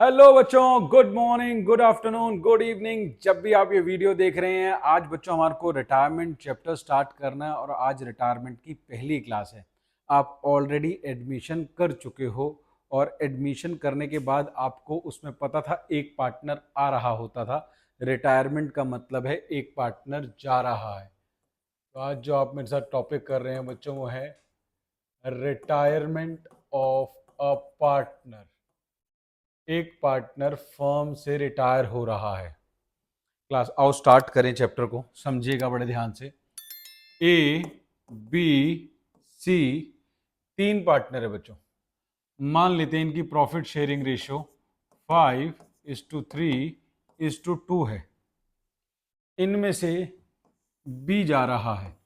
Hello बच्चों, good morning, good afternoon, good evening. जब भी आप ये वीडियो देख रहे हैं, आज बच्चों हमारे को रिटायरमेंट चैप्टर स्टार्ट करना है और आज रिटायरमेंट की पहली क्लास है। आप ऑलरेडी एडमिशन कर चुके हो और एडमिशन करने के बाद आपको उसमें पता था एक पार्टनर आ रहा होता था। रिटायरमेंट का मतलब है एक पार्टनर जा रहा है। तो आज जो आप मेरे साथ टॉपिक कर रहे हैं बच्चों, वो है रिटायरमेंट ऑफ अ पार्टनर। एक पार्टनर फर्म से रिटायर हो रहा है। क्लास आओ स्टार्ट करें, चैप्टर को समझिएगा बड़े ध्यान से। ए, बी, सी, तीन पार्टनर है बच्चों। मान लेते हैं इनकी प्रॉफिट शेयरिंग रेशियो 5:3:2 है। इनमें से बी जा रहा है,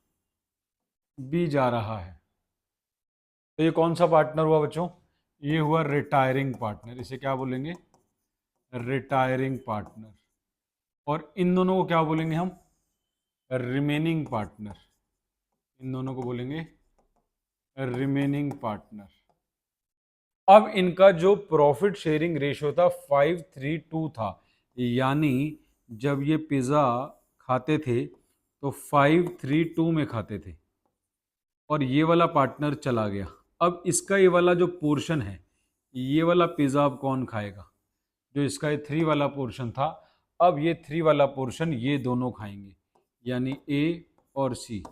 बी जा रहा है। तो ये कौन सा पार्टनर हुआ बच्चों? ये हुआ रिटायरिंग पार्टनर। इसे क्या बोलेंगे? Retiring partner. और इन दोनों को क्या बोलेंगे हम? Remaining partner. इन दोनों को बोलेंगे रिमेनिंग पार्टनर। अब इनका जो प्रॉफिट शेयरिंग रेशियो था 5:3:2 था, यानी जब ये पिज़्ज़ा खाते थे तो 5:3:2 में खाते थे और ये वाला पार्टनर चला गया। अब इसका ये वाला जो पोर्शन है, ये वाला पिज़्ज़ा अब कौन खाएगा? जो इसका ये 3 वाला पोर्शन था, अब ये 3 वाला पोर्शन ये दोनों खाएंगे, यानी ए और सी।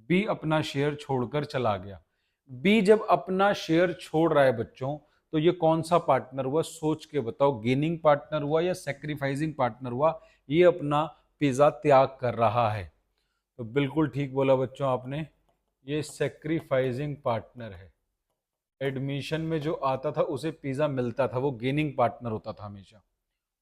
बी अपना शेयर छोड़कर चला गया। बी जब अपना शेयर छोड़ रहा है बच्चों, तो ये कौन सा पार्टनर हुआ? सोच के बताओ, गेनिंग पार्टनर हुआ या सेक्रीफाइसिंग पार्टनर हुआ? ये अपना पिज़्ज़ा त्याग कर रहा है। तो बिल्कुल ठीक बोला बच्चों आपने, ये सेक्रीफाइसिंग पार्टनर है। एडमिशन में जो आता था उसे पिज़्ज़ा मिलता था, वो गेनिंग पार्टनर होता था हमेशा।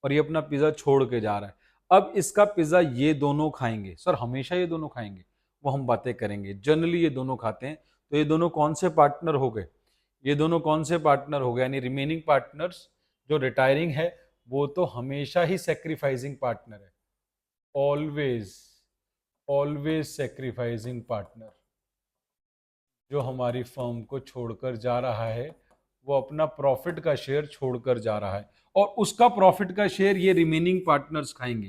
और ये अपना पिज़्ज़ा छोड़ के जा रहा है। अब इसका पिज़्ज़ा ये दोनों खाएंगे। सर हमेशा ये दोनों खाएंगे? वो हम बातें करेंगे। जनरली ये दोनों खाते हैं। तो ये दोनों कौन से पार्टनर हो गए? ये दोनों कौन से पार्टनर हो गए? यानी रिमेनिंग पार्टनर्स। जो रिटायरिंग है वो तो हमेशा ही सेक्रीफाइसिंग पार्टनर है। Always, always sacrificing partner. जो हमारी फर्म को छोड़कर जा रहा है, वो अपना प्रॉफिट का शेयर छोड़कर जा रहा है और उसका प्रॉफिट का शेयर ये रिमेनिंग पार्टनर्स खाएंगे।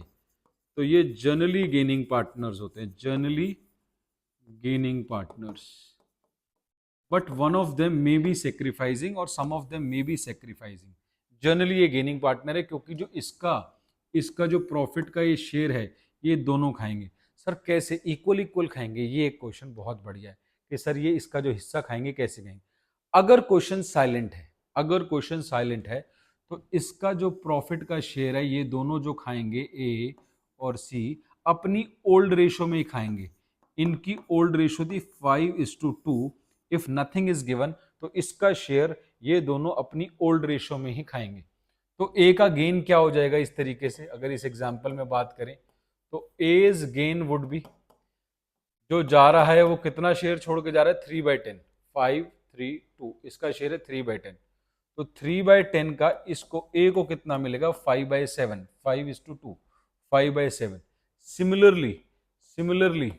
तो ये जनरली गेनिंग पार्टनर्स होते हैं, generally gaining partners. But one of them may be sacrificing और some of them may be sacrificing. Generally ये गेनिंग पार्टनर है, क्योंकि जो इसका इसका जो प्रॉफिट का ये शेयर है, ये दोनों खाएंगे। सर कैसे? इक्वल इक्वल खाएंगे? ये एक क्वेश्चन बहुत बढ़िया है कि सर ये इसका जो हिस्सा खाएंगे कैसे खाएंगे। अगर क्वेश्चन साइलेंट है, अगर क्वेश्चन साइलेंट है, तो इसका जो प्रॉफिट का शेयर है ये दोनों जो खाएंगे, ए और सी, अपनी ओल्ड रेशो में ही खाएंगे। इनकी ओल्ड रेशो थी 5:2। इफ नथिंग इज गिवन, तो इसका शेयर ये दोनों अपनी ओल्ड रेशो में ही खाएंगे। तो ए का गेन क्या हो जाएगा इस तरीके से? अगर इस एग्जांपल में बात करें तो एज गेन वुड बी, जो जा रहा है वो कितना शेयर छोड़ के जा रहा है? 3/10। 5:3:2, इसका शेयर है 3/10। तो 3/10 का इसको ए को कितना मिलेगा? 5/7। 5:2, 5/7। सिमिलरली, सिमिलरली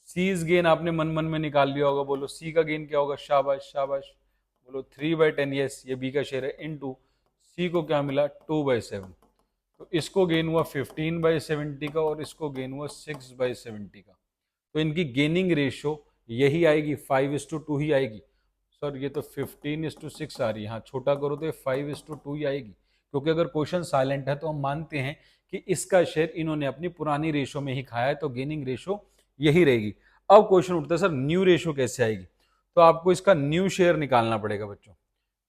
सीज गेन आपने मन मन में निकाल लिया होगा। बोलो सी का गेन क्या होगा? शाबाश शाबाश। बोलो 3/10, यस, ये बी का शेयर है, इनटू सी को क्या मिला? 2/7। तो इसको गेन हुआ 15/70 का और इसको गेन हुआ 6/70 का। तो इनकी गेनिंग रेशियो यही आएगी, 5:2 ही आएगी। सर ये तो 15:6 आ रही है। हाँ, छोटा करो तो 5:2 ही आएगी, क्योंकि अगर क्वेश्चन साइलेंट है तो हम मानते हैं कि इसका शेयर इन्होंने अपनी पुरानी रेशो में ही खाया है, तो गेनिंग रेशो यही रहेगी। अब क्वेश्चन उठता है, सर न्यू रेशो कैसे आएगी? तो आपको इसका न्यू शेयर निकालना पड़ेगा बच्चों।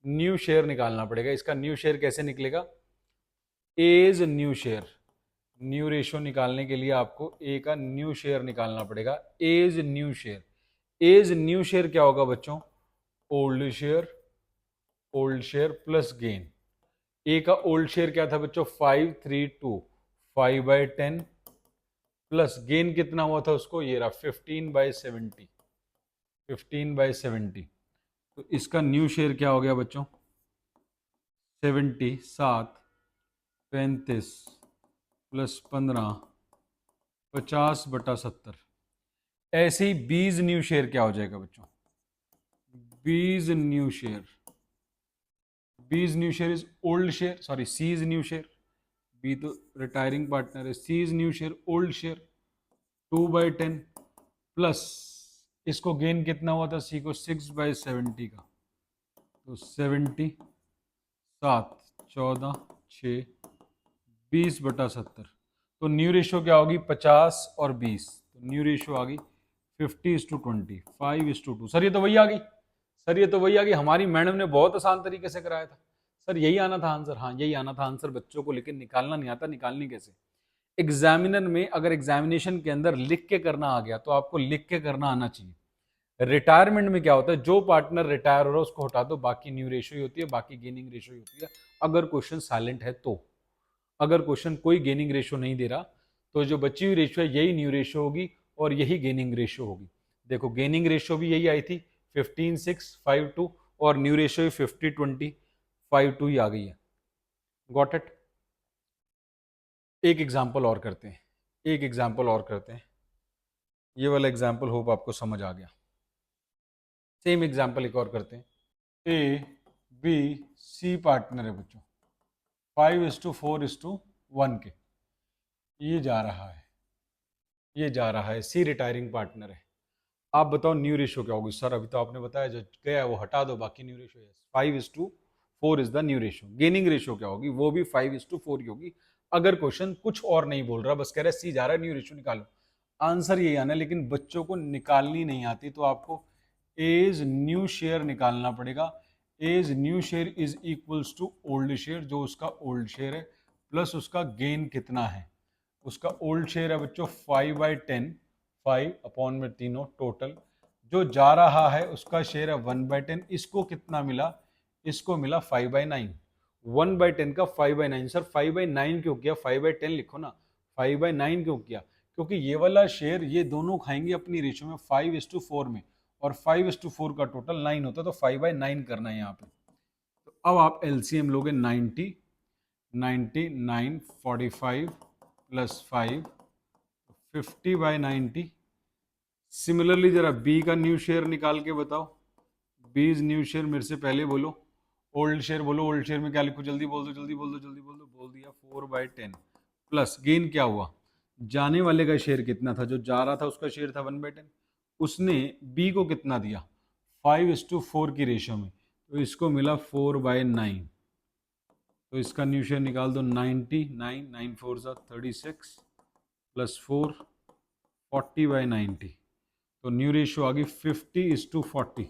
न्यू शेयर निकालना पड़ेगा। इसका न्यू शेयर कैसे निकलेगा? As new share. New ratio निकालने के लिए आपको ए का न्यू शेयर निकालना पड़ेगा। As new share, as new share क्या होगा बच्चों? Old share, old share plus gain. A का ओल्ड शेयर क्या था बच्चों? 5:3:2, 5/10 प्लस गेन कितना हुआ था उसको? ये रहा 15/70। 15/70। तो इसका न्यू शेयर क्या हो गया बच्चों? 70, 7, 35 प्लस 15, 50/70। ऐसे ही बीज न्यू शेयर क्या हो जाएगा बच्चों? B's new share, B is new share is old share, sorry C is new share, B तो रिटायरिंग पार्टनर है, C is new share old share 2/10 plus इसको गेन कितना हुआ था सी को 6/70 का, तो 70 7 14 6 20/70, तो न्यू रेशियो क्या होगी 50 और 20, तो न्यू रेशियो आ गई 50:20 5:2। सर ये तो वही आ गई, सर ये तो वही आ गई, हमारी मैडम ने बहुत आसान तरीके से कराया था सर, यही आना था आंसर, हाँ यही आना था आंसर बच्चों को, लेकिन निकालना नहीं आता, निकालनी कैसे। एग्जामिनर में अगर एग्जामिनेशन के अंदर लिख के करना आ गया तो आपको लिख के करना आना चाहिए। रिटायरमेंट में क्या होता है, जो पार्टनर रिटायर हो रहा है उसको हटा दो, बाकी न्यू रेशियो ही होती है, बाकी गेनिंग रेशियो ही होती है, अगर क्वेश्चन साइलेंट है तो। अगर क्वेश्चन कोई गेनिंग रेशियो नहीं दे रहा तो जो बची हुई रेशियो है यही न्यू रेशियो होगी और यही गेनिंग रेशियो होगी। देखो गेनिंग रेशियो भी यही आई थी 15:6:5:2 और न्यू रेशियो भी 50:20:5:2 ही आ गई है। Got it. एक एग्जाम्पल और करते हैं, एक एग्जाम्पल और करते हैं, ये वाला एग्जाम्पल होप आपको समझ आ गया। सेम एग्जाम्पल एक और करते हैं। ए बी सी पार्टनर है बच्चों, 5:4:1 के, ये जा रहा है, ये जा रहा है, सी रिटायरिंग पार्टनर है। आप बताओ न्यू रेशियो क्या होगी। सर अभी तो आपने बताया जो गया वो हटा दो, बाकी न्यू रेशियो है 5:4 is the new ratio. Gaining ratio क्या होगी, वो भी 5:4 की होगी। अगर क्वेश्चन कुछ और नहीं बोल रहा, बस कह रहा है सी जा रहा है न्यू रेशियो निकालो, आंसर यही आना है। लेकिन बच्चों को निकालनी नहीं आती तो आपको एज न्यू शेयर निकालना पड़ेगा। As new share is equals to old share, जो उसका ओल्ड शेयर है प्लस उसका गेन कितना है। उसका ओल्ड शेयर है बच्चों 5/10, 5 अपॉन में तीनों टोटल, जो जा रहा है उसका शेयर है 1/10, इसको कितना मिला, इसको मिला 5/9। 1/10 का 5/9, सर 5/9 क्यों किया, 5/10 लिखो ना, 5/9 क्यों किया, क्योंकि ये वाला शेयर ये दोनों खाएंगे अपनी रेशियो में 5:4 में, और 5:4 का टोटल 9 होता है, तो 5/9 करना है यहाँ पे। तो अब आप एलसीएम लोगे 90, 9 45 प्लस 5 50/90। सिमिलरली जरा बी का न्यू शेयर निकाल के बताओ, बी इज न्यू शेयर, मेरे से पहले बोलो, ओल्ड शेयर बोलो, ओल्ड शेयर में क्या लिखो, जल्दी बोल दो जल्दी बोल दो जल्दी बोल दो, बोल दिया 4/10 प्लस गेन क्या हुआ, जाने वाले का शेयर कितना था, जो जा रहा था उसका शेयर था 1/10, उसने बी को कितना दिया 5:4 की रेशियो में, तो इसको मिला 4/9, तो इसका न्यू शेयर निकाल दो 90, 9 4 36 प्लस 4 40/90, तो न्यू रेशियो आ गई 50:40,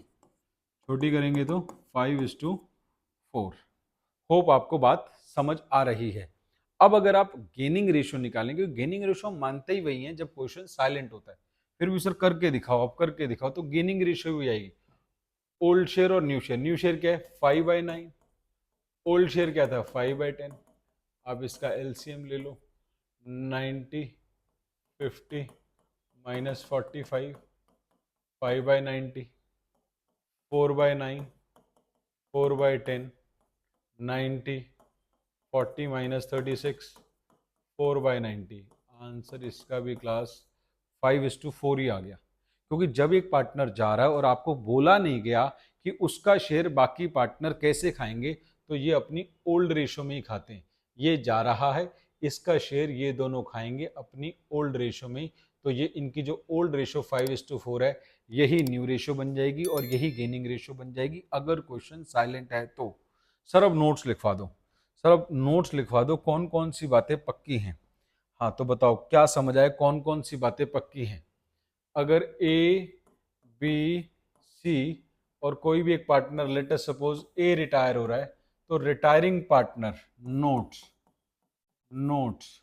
छोटी करेंगे तो 5:4। होप आपको बात समझ आ रही है। अब अगर आप गेनिंग रेशियो निकालेंगे, गेनिंग रेशियो हम मानते ही वही है जब क्वेश्चन साइलेंट होता है, फिर भी सर करके दिखाओ, आप करके दिखाओ, तो गेनिंग रेशियो भी आएगी। ओल्ड शेयर और न्यू शेयर, न्यू शेयर क्या है 5/9, ओल्ड शेयर क्या था 5/10, आप इसका एलसीएम ले लो 90 50 -45 5/90 4/9 4/10 90 40 -36 4/90, आंसर इसका भी क्लास 5:4 ही आ गया। क्योंकि जब एक पार्टनर जा रहा है और आपको बोला नहीं गया कि उसका शेयर बाकी पार्टनर कैसे खाएंगे, तो ये अपनी ओल्ड रेशो में ही खाते हैं। ये जा रहा है, इसका शेयर ये दोनों खाएंगे अपनी ओल्ड रेशो में ही, तो ये इनकी जो ओल्ड रेशो 5:4 है यही न्यू रेशो बन जाएगी और यही गेनिंग रेशो बन जाएगी, अगर क्वेश्चन साइलेंट है तो। सर अब नोट्स लिखवा दो, सर अब नोट्स लिखवा दो, कौन कौन सी बातें पक्की हैं। हाँ तो बताओ क्या समझ आए, कौन कौन सी बातें पक्की हैं। अगर ए बी सी और कोई भी एक partner, let us suppose A retire हो रहा है, तो retiring partner notes, notes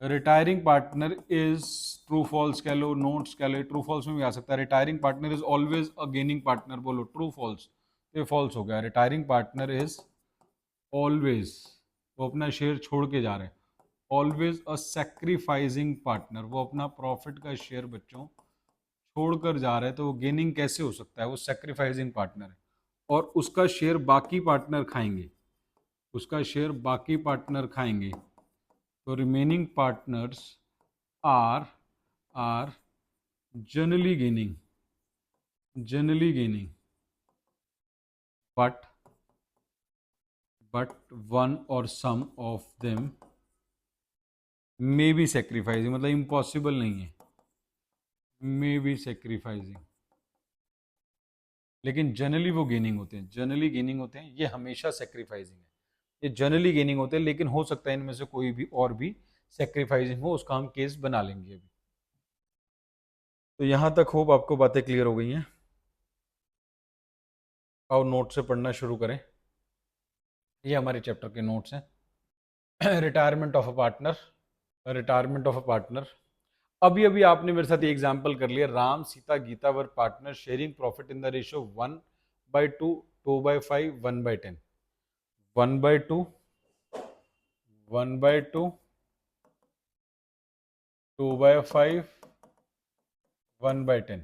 retiring partner is true false कह लो, नोट्स कह लो, ट्रू फॉल्स में भी आ सकता है। Retiring partner is always a gaining partner, बोलो ट्रू फॉल्स, ये फॉल्स हो गया। रिटायरिंग पार्टनर इज ऑलवेज, वो अपना शेयर छोड़ के जा रहे हैं, ऑलवेज अ सेक्रीफाइसिंग पार्टनर, वो अपना प्रॉफिट का शेयर बच्चों छोड़कर जा रहा है, तो वो गेनिंग कैसे हो सकता है, वो सेक्रीफाइसिंग पार्टनर है, और उसका शेयर बाकी पार्टनर खाएंगे, उसका शेयर बाकी पार्टनर खाएंगे, तो remaining partners are are generally gaining, generally gaining, but but one और some of them may be sacrificing, मतलब इम्पॉसिबल नहीं है, मे बी सेक्रीफाइसिंग, लेकिन जनरली वो गेनिंग होते हैं, जनरली गेनिंग होते हैं, ये हमेशा सेक्रीफाइसिंग है, ये जनरली गेनिंग होते हैं, लेकिन हो सकता है इनमें से कोई भी और भी सेक्रीफाइसिंग हो, उसका हम केस बना लेंगे अभी। तो यहाँ तक होप आपको बातें क्लियर हो गई हैं। आओ नोट से पढ़ना शुरू करें। ये हमारे चैप्टर के नोट्स हैं। Retirement of a partner, retirement of a partner. अभी अभी आपने मेरे साथ ये एग्जाम्पल कर लिया, Ram Sita Gita were partner sharing profit in the ratio 1/2, 2/5, 1/10, 1/2, 1/2, 2/5, 1/10।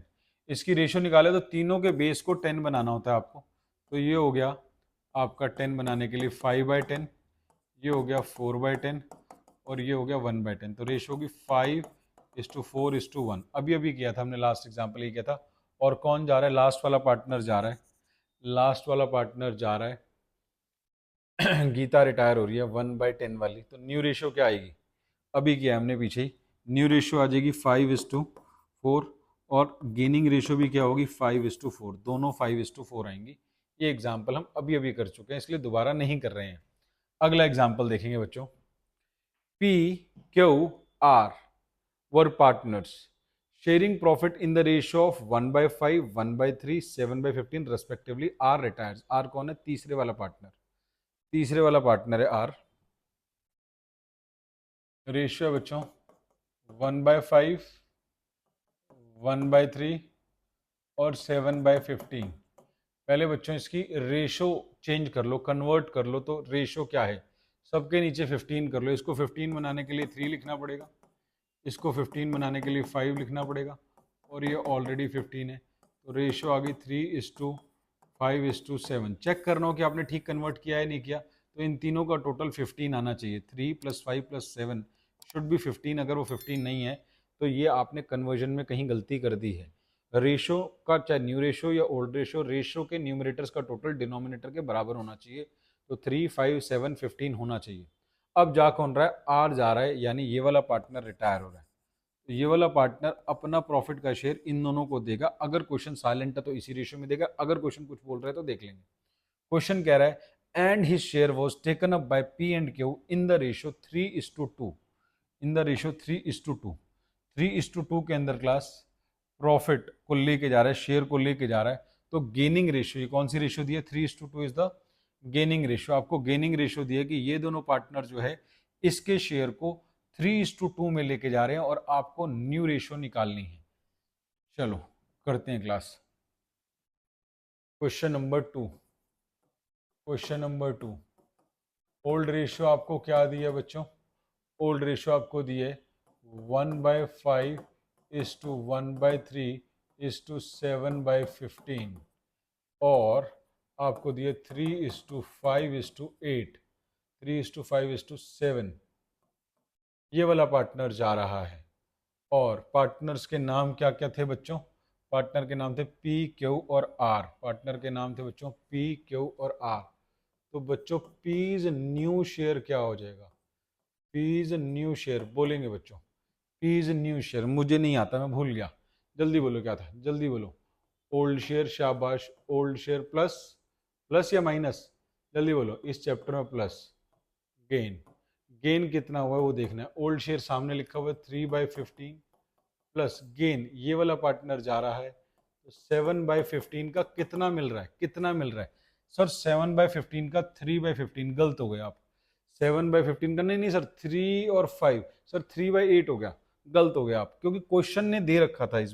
इसकी रेशियो निकाले तो तीनों के बेस को 10 बनाना होता है आपको। तो ये हो गया आपका 10 बनाने के लिए 5/10, ये हो गया 4/10 और ये हो गया 1/10। तो रेशियो होगी 5:4:1। अभी अभी किया था हमने, लास्ट एग्जाम्पल ये किया था। और कौन जा रहा है? लास्ट वाला पार्टनर जा रहा है, लास्ट वाला पार्टनर जा रहा है गीता रिटायर हो रही है 1/10 वाली। तो न्यू रेशियो क्या आएगी? अभी किया हमने पीछे ही, न्यू रेशियो आ जाएगी 5:4 और गेनिंग रेशियो भी क्या होगी 5:4, दोनों 5:4 आएंगी। ये एग्जाम्पल हम अभी अभी कर चुके हैं, इसलिए दोबारा नहीं कर रहे हैं। अगला एग्जाम्पल देखेंगे बच्चों। P, Q, R were partners sharing profit in the ratio of 1/5, 1/3, 7/15 respectively. R retires. R कौन है? तीसरे वाला पार्टनर, तीसरे वाला पार्टनर है R। रेशियो है बच्चों 1/5, 1/3 और 7/15। पहले बच्चों इसकी रेशो चेंज कर लो, कन्वर्ट कर लो। तो रेशो क्या है? सबके नीचे 15 कर लो। इसको 15 बनाने के लिए 3 लिखना पड़ेगा, इसको 15 बनाने के लिए 5 लिखना पड़ेगा, और ये ऑलरेडी 15 है। तो रेशो आ गई 3:5:7। चेक करना हो कि आपने ठीक कन्वर्ट किया है नहीं किया। तो इन तीनों का टोटल 15 आना चाहिए। 3 + 5 + 7 शुड बी 15। अगर वो 15 नहीं है तो ये आपने कन्वर्जन में कहीं गलती कर दी है। रेशो का चाहे न्यू रेशो या ओल्ड रेशो, रेशो के न्यूमरेटर्स का टोटल डिनोमिनेटर के बराबर होना चाहिए। तो 3, 5, 7, 15 होना चाहिए। अब जा कौन रहा है? आर जा रहा है, यानी ये वाला पार्टनर रिटायर हो रहा है। तो ये वाला पार्टनर अपना प्रॉफिट का शेयर इन दोनों को देगा। अगर क्वेश्चन साइलेंट है तो इसी रेशियो में देगा, अगर क्वेश्चन कुछ बोल रहे हैं तो देख लेंगे। क्वेश्चन कह रहा है and his share was taken up by P and Q in the ratio 3:2, in the ratio 3:2। 3:2 के अंदर क्लास प्रॉफिट को लेके जा रहा है, शेयर को लेके जा रहा है। तो गेनिंग रेशियो, ये कौन सी रेशियो दी है? 3:2 इज द गेनिंग रेशियो। आपको गेनिंग रेशियो दी है कि ये दोनों पार्टनर जो है इसके शेयर को 3:2 में लेके जा रहे हैं और आपको न्यू रेशियो निकालनी है। चलो करते हैं class. Question number 2, question number 2। Old ratio आपको क्या दी है बच्चों? ओल्ड रेशियो आपको दी है 1/5:1/3:7/15 और आपको दिए 3:5:8, 3:5:7। ये वाला पार्टनर जा रहा है और पार्टनर्स के नाम क्या क्या थे बच्चों? पार्टनर के नाम थे पी, क्यू और आर। पार्टनर के नाम थे बच्चों पी, क्यू और आर। तो बच्चों पीज न्यू शेयर क्या हो जाएगा? पीज न्यू शेयर बोलेंगे बच्चों। पीज न्यू शेयर मुझे नहीं आता, मैं भूल गया। जल्दी बोलो क्या था, जल्दी बोलो। ओल्ड शेयर, शाबाश। ओल्ड शेयर प्लस, प्लस या माइनस? जल्दी बोलो। इस चैप्टर में प्लस। गेन, गेन कितना हुआ है वो देखना है। ओल्ड शेयर सामने लिखा हुआ है 3/15 प्लस गेन, ये वाला पार्टनर जा रहा है तो 7/15 का कितना मिल रहा है? कितना मिल रहा है सर? 7/15 का 3/15 गलत हो गया आप। 7/15 का नहीं नहीं सर, 3 और 5 सर, 3/8 हो गया, गलत हो गया आप, क्योंकि क्वेश्चन ने दे रखा था इस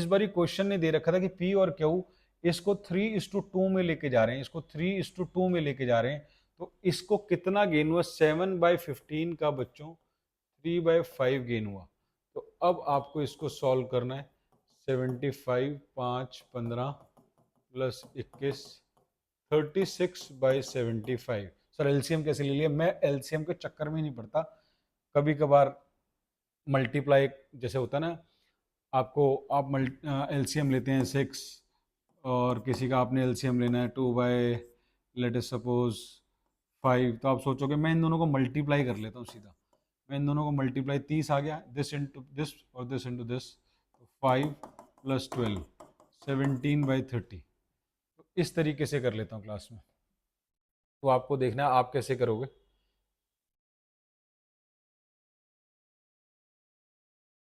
बारी क्वेश्चन ने दे रखा था कि पी और क्यू इसको 3:2 में लेके जा रहे हैं, इसको 3:2 में लेके जा रहे हैं। तो इसको कितना गेन हुआ? 7/15 का बच्चों 3/5 गेन हुआ। तो अब आपको इसको सॉल्व करना है। 75, 5, 15 प्लस 21, 36/75। सर एलसीएम कैसे ले लिया? मैं एलसीएम के चक्कर में नहीं पड़ता। कभी कभार मल्टीप्लाई जैसे होता है ना, आपको आप एलसीएम लेते हैं 6 और किसी का आपने एलसीएम लेना है 2 बाय लेट अस सपोज 5, तो आप सोचोगे मैं इन दोनों को मल्टीप्लाई कर लेता हूँ सीधा, मैं इन दोनों को मल्टीप्लाई, 30 आ गया, दिस इंटू दिस और दिस इंटू दिस, 5 + 12 17/30। तो इस तरीके से कर लेता हूँ क्लास में, तो आपको देखना है आप कैसे करोगे।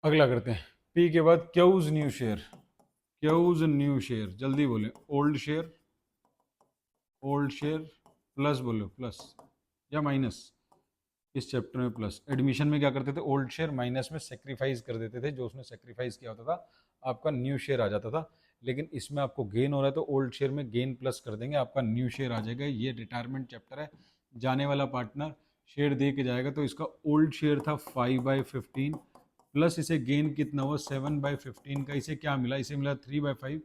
अगला करते हैं, पी के बाद Q's new share, Q's new share, जल्दी बोले, old share, old share plus बोलो, प्लस या माइनस, इस चैप्टर में प्लस। एडमिशन में क्या करते थे, ओल्ड शेयर माइनस में सेक्रीफाइस कर देते थे, जो उसने सेक्रीफाइस किया होता था आपका न्यू शेयर आ जाता था। लेकिन इसमें आपको गेन हो रहा है तो ओल्ड शेयर में गेन प्लस कर देंगे, आपका न्यू शेयर आ जाएगा। ये रिटायरमेंट चैप्टर है, जाने वाला पार्टनर शेयर दे के जाएगा, तो इसका ओल्ड शेयर था 5/15 प्लस इसे गेन कितना हुआ 7/15 का, इसे क्या मिला, इसे मिला 3/5,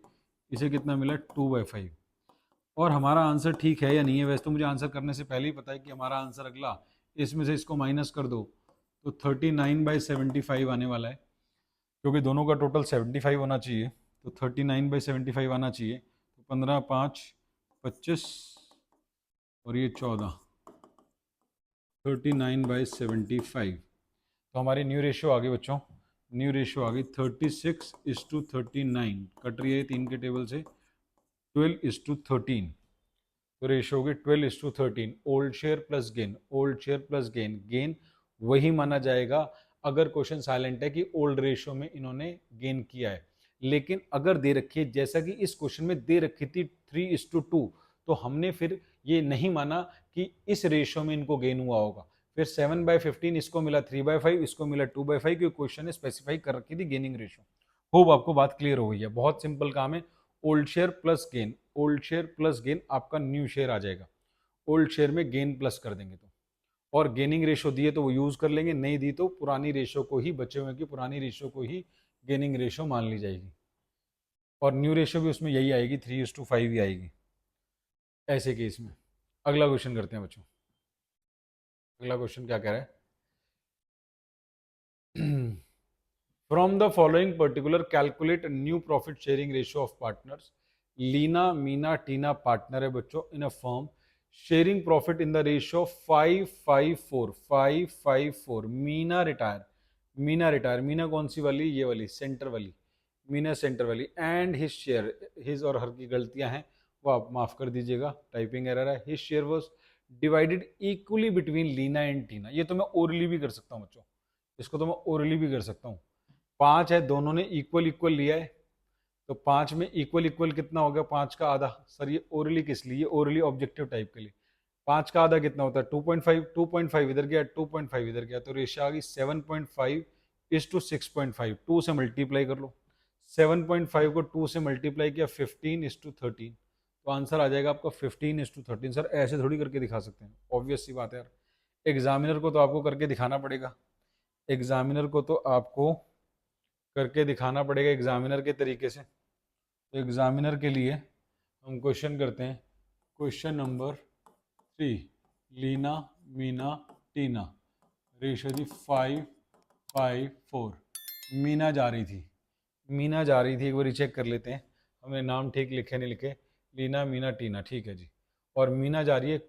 इसे कितना मिला 2/5। और हमारा आंसर ठीक है या नहीं है, वैसे तो मुझे आंसर करने से पहले ही पता है कि हमारा आंसर अगला, इसमें से इसको माइनस कर दो तो 39/75 आने वाला है, क्योंकि दोनों का टोटल 75 होना चाहिए, तो 39/75 आना चाहिए। तो 15 5 25 और ये 14, 39/75। तो हमारी न्यू रेशियो आ गई बच्चों, न्यू रेशियो आ गई 36:39, कट रही है 3 के टेबल से, 12:13। तो रेशियो होगी 12:13, old share plus gain, old share plus gain, gain वही माना जाएगा अगर क्वेश्चन साइलेंट है कि ओल्ड रेशियो में इन्होंने गेन किया है। लेकिन अगर दे रखी है, जैसा कि इस क्वेश्चन में दे रखी थी 3:2, तो हमने फिर ये नहीं माना कि इस रेशियो में इनको गेन हुआ होगा। फिर 7/15 इसको मिला 3/5, इसको मिला 2/5, क्योंकि क्वेश्चन ने स्पेसिफाई कर रखी थी गेनिंग रेशियो। होप आपको बात क्लियर हो गई है, बहुत सिंपल काम है। Old share plus gain, old share plus gain आपका न्यू शेयर आ जाएगा, ओल्ड शेयर में गेन प्लस कर देंगे तो। और गेनिंग रेशो दिए तो वो यूज कर लेंगे, नहीं दी तो पुरानी रेशो को ही, बचे हुए की पुरानी रेशो को ही गेनिंग रेशो मान ली जाएगी। और न्यू रेशो भी उसमें यही आएगी, 3:5 ही आएगी ऐसे केस में। अगला क्वेश्चन करते हैं बच्चों, अगला क्वेश्चन क्या कह रहा है, from the following particular calculate new profit sharing ratio of partners. Leena Meena Tina partner है बच्चों in a firm, sharing profit in the ratio 5/5/4, 5/5/4। Meena retire, Meena retire, Meena कौन सी वाली, ये वाली सेंटर वाली, मीना सेंटर वाली। एंड हिज शेयर, हिज और हर की गलतियां हैं वो आप माफ कर दीजिएगा, टाइपिंग एरर है। His share was divided equally between Leena and Tina. ये तो मैं ओरली भी कर सकता हूँ बच्चों, इसको तो मैं ओरली भी कर सकता हूँ। 5 है, दोनों ने इक्वल इक्वल लिया है, तो 5 में इक्वल इक्वल कितना हो गया, 5 का आधा। सर ये ओरली किस लिए, ये ओरली ऑब्जेक्टिव टाइप के लिए। 5 का आधा कितना होता है 2.5, 2.5 इधर गया, 2.5 इधर गया, तो रेशियो आ गई 7.5:6.5। 2 से मल्टीप्लाई कर लो, 7.5 को 2 से मल्टीप्लाई किया 15:13, तो आंसर आ जाएगा आपका 15:13। सर ऐसे थोड़ी करके दिखा सकते हैं, ऑब्वियस सी बात है यार, एग्जामिनर को तो आपको करके दिखाना पड़ेगा, एग्जामिनर को तो आपको करके दिखाना पड़ेगा एग्जामिनर के तरीके से। तो एग्जामिनर के लिए हम क्वेश्चन करते हैं, क्वेश्चन नंबर 3। लीना मीना टीना, रेशो जी 5/4। मीना जा रही थी, मीना जा रही थी, एक बार चेक कर लेते हैं हमने नाम ठीक लिखे नहीं लिखे। लीना मीना टीना, ठीक है जी। और मीना जा रही है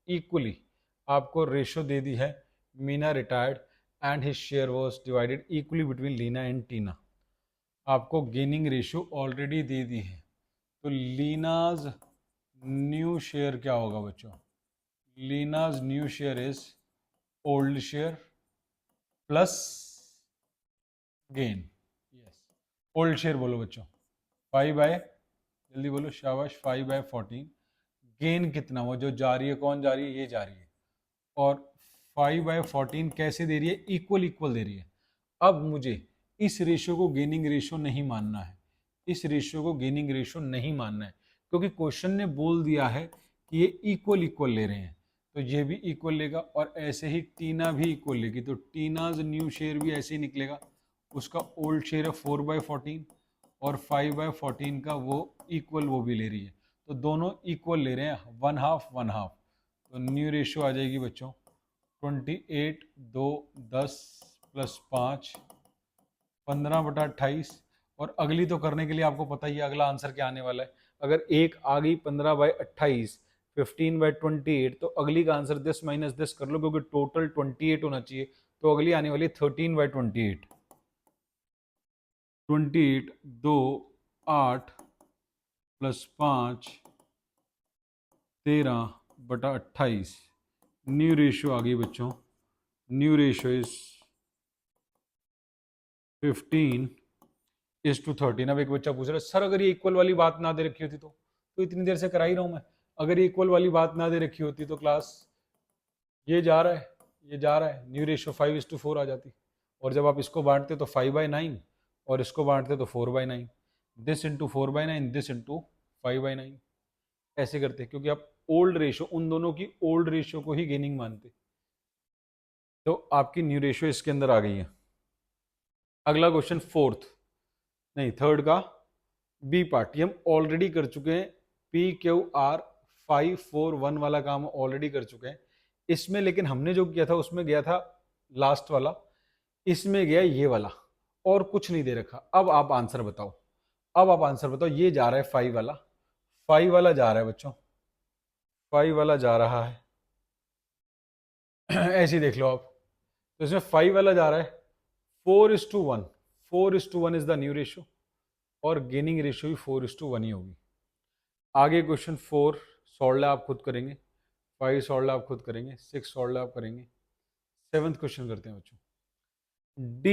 इक्वली, आपको रेशो दे दी है, Meena retired and his share was divided equally between Leena and Tina. आपको गेनिंग रेशियो ऑलरेडी दे दी है, तो लीनाज न्यू शेयर क्या होगा बच्चों, Leena's new share is old share plus gain. Yes, old share बोलो बच्चों, 5 जल्दी बोलो शाबाश, 5/14। गेन कितना हुआ, जो जा रही है, कौन जा रही है, ये जा रही है। और 5/14 कैसे दे रही है, इक्वल इक्वल दे रही है। अब मुझे इस रेशियो को गेनिंग रेशियो नहीं मानना है, इस रेशियो को गेनिंग रेशियो नहीं मानना है, क्योंकि क्वेश्चन ने बोल दिया है कि ये इक्वल इक्वल ले रहे हैं, तो ये भी इक्वल लेगा। और ऐसे ही टीना भी इक्वल लेगी, तो टीनाज न्यू शेयर भी ऐसे ही निकलेगा, उसका ओल्ड शेयर है 4/14 और 5/14 का वो इक्वल वो भी ले रही है, तो दोनों इक्वल ले रहे हैं, 1/2 1/2। तो न्यू रेशियो आ जाएगी बच्चों 28 2 10 + 5 15/28। और अगली तो करने के लिए आपको पता ही है अगला आंसर क्या आने वाला है। अगर एक आ गई 15/28, 15/28, तो अगली का आंसर दिस माइनस दिस कर लो, क्योंकि टोटल 28 होना चाहिए, तो अगली आने वाली 13/28। 28 2 8 प्लस 5 13/28। न्यू रेशियो आ गई बच्चों, न्यू रेशियो इज 15:13। अब एक बच्चा पूछ रहा है सर अगर ये इक्वल वाली बात ना दे रखी होती तो इतनी देर से करा ही रहा हूं मैं, अगर ये इक्वल वाली बात ना दे रखी होती तो क्लास ये जा रहा है ये जा रहा है, न्यू रेशियो 5:4 आ जाती, और जब आप इसको बांटते तो 5/9 और इसको बांटते तो 4/9, दिस इंटू 4/9, दिस इंटू 5/9 ऐसे करते, क्योंकि आप ओल्ड रेशियो, उन दोनों की ओल्ड रेशियो को ही गेनिंग मानते। तो आपकी न्यू रेशियो इसके अंदर आ गई है। अगला क्वेश्चन थर्ड का बी पार्ट, ये हम ऑलरेडी कर चुके हैं, PQR 541 वाला काम ऑलरेडी कर चुके हैं इसमें, लेकिन हमने जो किया था उसमें गया था लास्ट वाला, इसमें गया ये वाला, और कुछ नहीं दे रखा। अब आप आंसर बताओ, ये जा रहा है 5 वाला, 5 वाला जा रहा है बच्चों, 5 वाला जा रहा है ऐसे ही देख लो आप, तो इसमें 5 वाला जा रहा है 4:1, 4:1 इज द न्यू रेशियो, और गेनिंग रेशियो भी 4:1 ही होगी। आगे क्वेश्चन 4 सॉल्व आप खुद करेंगे, 5 सॉल्व आप खुद करेंगे, 6 सॉल्व आप करेंगे। 7th क्वेश्चन करते हैं बच्चों। D,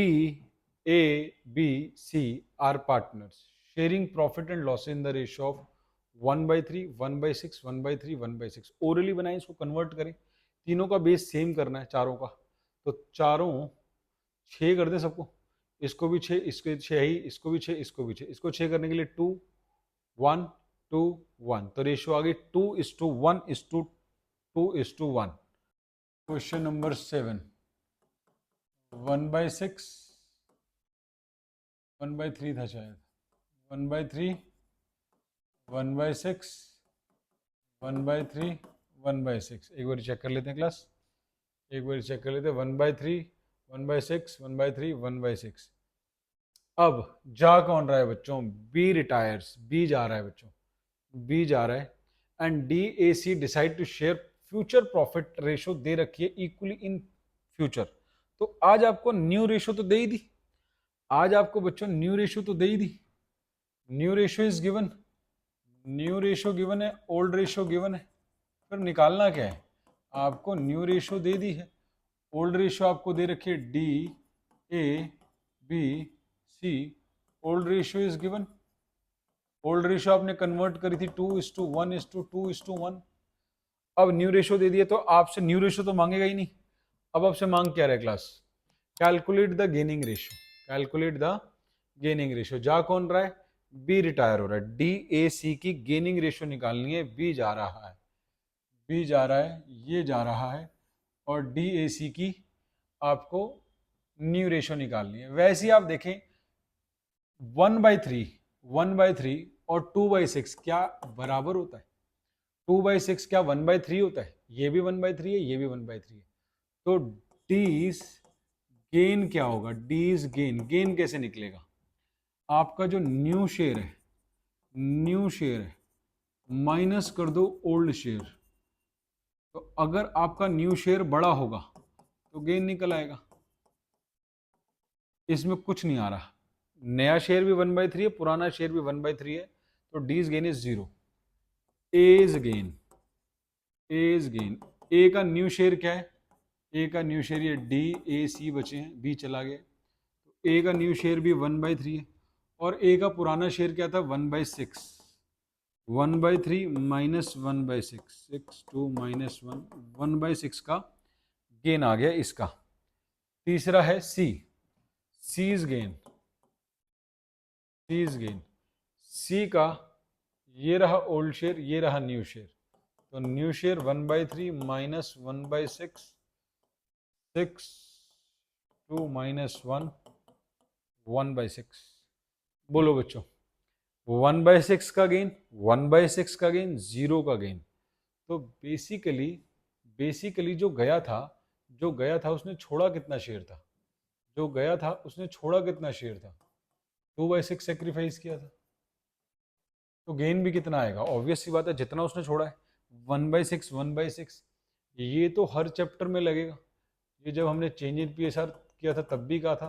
A, B, C are partners sharing profit and loss in the ratio of 1/3, 1/6, 1/3, 1/6। Orally बनाएं, इसको कन्वर्ट करें, तीनों का बेस सेम करना है चारों का, तो चारों 6 कर दें सबको, इसको भी 6, इसको 6 ही, इसको भी 6, इसको भी 6, इसको 6 करने के लिए 2 1 2 1, तो रेशियो आ गई 2:1:2:1। क्वेश्चन नंबर 7, 1/6, 1/3 था शायद, 1/3, 1/6, 1/3, 1/6। एक बार चेक कर लेते हैं क्लास, एक बार चेक कर लेते हैं, 1/3, 1/6, 1/3, 1/6। अब जा कौन रहा है बच्चों, बी रिटायर्स, बी जा रहा है बच्चों, बी जा रहा है, and DAC decide to share future profit, ratio दे रखी है इक्वली इन फ्यूचर। तो आज आपको न्यू रेशो तो दे ही दी, आज आपको बच्चों न्यू रेशो तो दे ही दी, new ratio is given, new ratio given है, ओल्ड रेशो गिवन है, फिर निकालना क्या है, आपको न्यू रेशो दे दी है, ओल्ड रेशो आपको दे रखी है DABC, old ratio is given, old ratio आपने कन्वर्ट करी थी 2:1:2:1। अब न्यू रेशो दे दिए तो आपसे न्यू रेशो तो मांगेगा ही नहीं, अब आपसे मांग क्या रहा है class, calculate the gaining ratio, calculate the gaining ratio. जा कौन रहा है, बी रिटायर हो रहा है, DAC की गेनिंग रेशो निकालनी है, बी जा रहा है, बी जा रहा है, ये जा रहा है, और DAC की आपको न्यू रेशो निकालनी है। वैसे ही आप देखें 1/3, 1/3 और 2/6 क्या बराबर होता है, 2/6 क्या 1/3 होता है, ये भी 1/3 है, ये भी 1/3 है, तो डीज गेन क्या होगा, डीज गेन, गेन कैसे निकलेगा, आपका जो न्यू शेयर है, न्यू शेयर है माइनस कर दो ओल्ड शेयर, तो अगर आपका न्यू शेयर बड़ा होगा तो गेन निकल आएगा, इसमें कुछ नहीं आ रहा, नया शेयर भी 1/3 है, पुराना शेयर भी 1/3 है, तो D's gain is 0। A's gain, A's gain, A का न्यू शेयर क्या है, ए का न्यू शेयर ये DAC बचे हैं, बी चला गया, तो ए का न्यू शेयर भी 1/3 है, और ए का पुराना शेयर क्या था 1/6, 1/3 माइनस 1/6, 6 2 माइनस 1, 1/6 का गेन आ गया इसका। तीसरा है सी, सीज गेन, सीज गेन, सी का ये रहा ओल्ड शेयर, ये रहा न्यू शेयर, तो न्यू शेयर 1/3 माइनस 1/6, 6 2 माइनस 1, 1/6। बोलो बच्चों, 1/6 का गेन, 1/6 का गेन, 0 का गेन, तो बेसिकली जो गया था उसने छोड़ा कितना शेयर था, जो गया था उसने छोड़ा कितना शेयर था, 2/6 सेक्रीफाइस किया था, तो गेन भी कितना आएगा, ऑब्वियस सी बात है जितना उसने छोड़ा है, 1/6 1/6, ये तो हर चैप्टर में लगेगा। ये जब हमने चेंज इन PSR किया था तब भी कहा था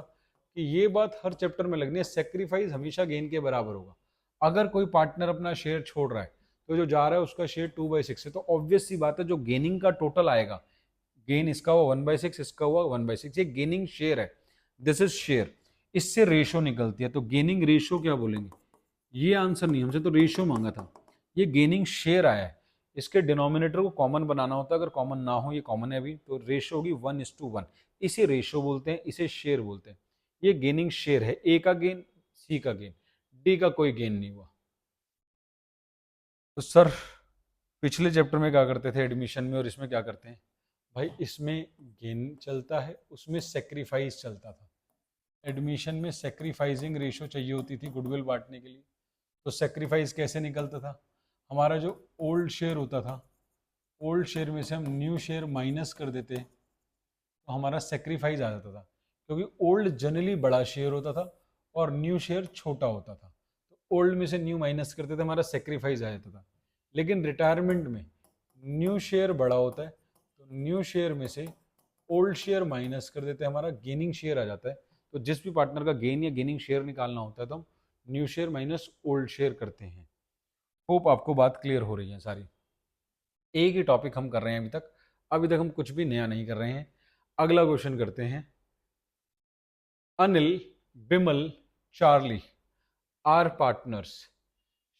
कि ये बात हर चैप्टर में लगनी है, सेक्रीफाइस हमेशा गेन के बराबर होगा। अगर कोई पार्टनर अपना शेयर छोड़ रहा है तो जो जा रहा है उसका शेयर 2/6 है, तो ऑब्वियस सी बात है जो गेनिंग का टोटल आएगा, गेन इसका हुआ 1/6, इसका हुआ 1/6, ये गेनिंग शेयर है, दिस इज शेयर, इससे रेशो निकलती है। तो गेनिंग रेशो क्या बोलेंगे, ये आंसर नहीं, हमसे तो रेशियो मांगा था, ये गेनिंग शेयर आया है। इसके डिनोमिनेटर को कॉमन बनाना होता है, अगर कॉमन ना हो, ये कॉमन है अभी, तो रेशियो होगी 1:1, इसे रेशियो बोलते हैं, इसे शेयर बोलते हैं। ये गेनिंग शेयर है, ए का गेन, सी का गेन, डी का कोई गेन नहीं हुआ। तो सर पिछले चैप्टर में क्या करते थे एडमिशन में, और इसमें क्या करते हैं भाई, इसमें गेन चलता है, उसमें सेक्रीफाइस चलता था। एडमिशन में सेक्रीफाइसिंग रेशियो चाहिए होती थी गुडविल बांटने के लिए। तो सेक्रीफाइस कैसे निकलता था, हमारा जो ओल्ड शेयर होता था, ओल्ड शेयर में से हम न्यू शेयर माइनस कर देते तो हमारा सेक्रीफाइस आ जाता था, क्योंकि ओल्ड जनरली बड़ा शेयर होता था और न्यू शेयर छोटा होता था। तो ओल्ड में से न्यू माइनस करते थे, हमारा सेक्रीफाइस आ जाता था। लेकिन रिटायरमेंट में न्यू शेयर बड़ा होता है, तो न्यू शेयर में से ओल्ड शेयर माइनस कर देते हैं, हमारा गेनिंग शेयर आ जाता है। तो जिस भी पार्टनर का गेन या गेनिंग शेयर निकालना होता है तो हम new share minus old share करते हैं। होप आपको बात क्लियर हो रही है सारी। एक ही टॉपिक हम कर रहे हैं अभी तक हम कुछ भी नया नहीं कर रहे हैं। अगला क्वेश्चन करते हैं। Anil, Bimal, Charlie are partners